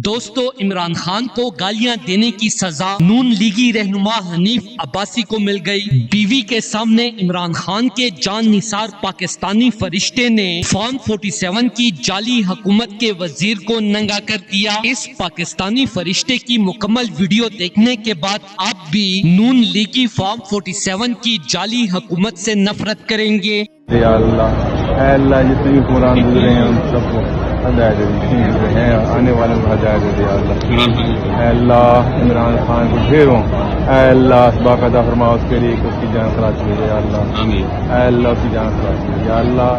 دوستو، عمران خان کو گالیاں دینے کی سزا نون لیگی رہنما حنیف عباسی کو مل گئی۔ بیوی کے سامنے عمران خان کے جان نثار پاکستانی فرشتے نے فارم 47 کی جعلی حکومت کے وزیر کو ننگا کر دیا۔ اس پاکستانی فرشتے کی مکمل ویڈیو دیکھنے کے بعد آپ بھی نون لیگی فارم 47 کی جعلی حکومت سے نفرت کریں گے۔ یا اللہ، اے اللہ، جتنے بھی قرآن گزرے ہیں ان سب کو ہدایت دے، ہیں آنے والوں کو ہدایت دے یا اللہ۔ اے اللہ، عمران خان کو ڈھیروں، اے اللہ باقاعدہ فرما اس کے لیے کہ اس کی جان خلاص کی یا اللہ۔ اے اللہ، اس کی جان خلاص کی یا اللہ۔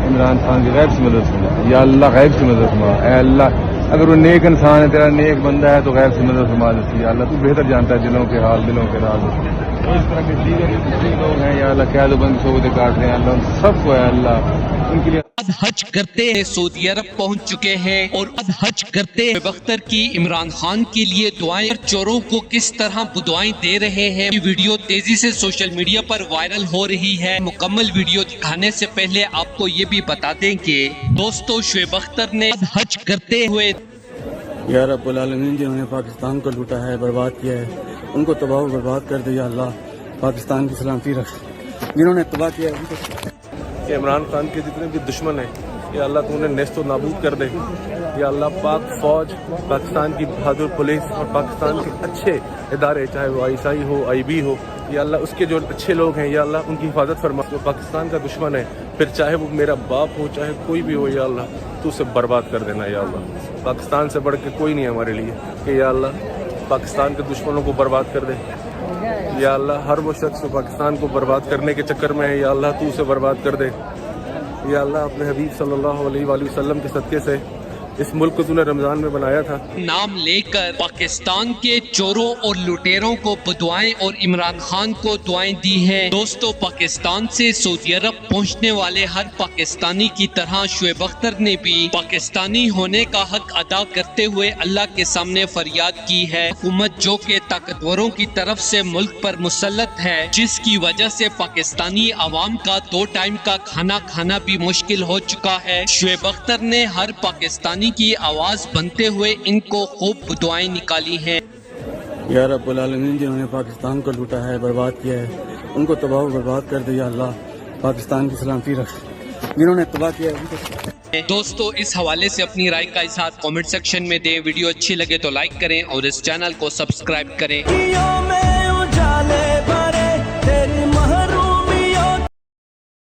عمران خان کی غیب سے مدد فرما یا اللہ، غیب سے مدد فرما اے اللہ۔ اگر وہ نیک انسان ہے، تیرا نیک بندہ ہے تو غیب سے مدد فرما دیتی یا اللہ۔ تو بہتر جانتا ہے دلوں کے حال، دلوں کے راز۔ اس طرح کے دیگر جتنے لوگ ہیں یا اللہ، قید و بند سعودی کاٹ رہے ہیں اللہ، ان سب کو ہے اللہ ان کے لیے حج کرتے ہیں سعودی عرب پہنچ چکے ہیں اور اب حج کرتے شعیب اختر کی عمران خان کے لیے دعائیں، چوروں کو کس طرح بدعائیں دے رہے ہیں۔ یہ ویڈیو تیزی سے سوشل میڈیا پر وائرل ہو رہی ہے۔ مکمل ویڈیو دکھانے سے پہلے آپ کو یہ بھی بتا دیں کہ دوستو، شعیب اختر نے حج کرتے ہوئے یا رب العالمین، جنہوں نے پاکستان کو لوٹا ہے، برباد کیا ہے، ان کو تباہ و برباد کر دے یا اللہ۔ پاکستان کی سلامتی رکھ، جنہوں نے تباہ کیا ہے ان کو۔ کہ عمران خان کے جتنے بھی دشمن ہیں یا اللہ تو انہیں نیست و نابود کر دے یا اللہ۔ پاک فوج، پاکستان کی بہادر پولیس اور پاکستان کے اچھے ادارے، چاہے وہ ISI ہو، IB ہو یا اللہ، اس کے جو اچھے لوگ ہیں یا اللہ، ان کی حفاظت فرما۔ جو پاکستان کا دشمن ہے، پھر چاہے وہ میرا باپ ہو، چاہے کوئی بھی ہو یا اللہ، تو اسے برباد کر دینا یا اللہ۔ پاکستان سے بڑھ کے کوئی نہیں ہے ہمارے لیے کہ یا اللہ پاکستان کے دشمنوں کو برباد کر دے یا اللہ۔ ہر وہ شخص جو پاکستان کو برباد کرنے کے چکر میں ہے یا اللہ، تو اسے برباد کر دے یا اللہ۔ اپنے حبیب صلی اللہ علیہ وآلہ وسلم کے صدقے سے اس ملک کو تو نے رمضان میں بنایا تھا۔ نام لے کر پاکستان کے چوروں اور لٹیروں کو بدعائیں اور عمران خان کو دعائیں دی ہیں۔ دوستو، پاکستان سے سعودی عرب پہنچنے والے ہر پاکستانی کی طرح شعیب اختر نے بھی پاکستانی ہونے کا حق ادا کرتے ہوئے اللہ کے سامنے فریاد کی ہے۔ حکومت جو کہ طاقتوروں کی طرف سے ملک پر مسلط ہے، جس کی وجہ سے پاکستانی عوام کا 2 ٹائم کا کھانا کھانا بھی مشکل ہو چکا ہے۔ شعیب اختر نے ہر پاکستانی کی آواز بنتے ہوئے ان کو خوب دعائیں نکالی ہیں۔ یا رب العالمین، جنہوں نے پاکستان کو لوٹا ہے، برباد کیا ہے، ان کو تباہ و برباد کر دے یا اللہ۔ پاکستان کی سلامتی رکھ، جنہوں نے تباہ کیا ہے ان کو۔ دوستو، اس حوالے سے اپنی رائے کا اظہار کامنٹ سیکشن میں دیں۔ ویڈیو اچھی لگے تو لائک کریں اور اس چینل کو سبسکرائب کریں۔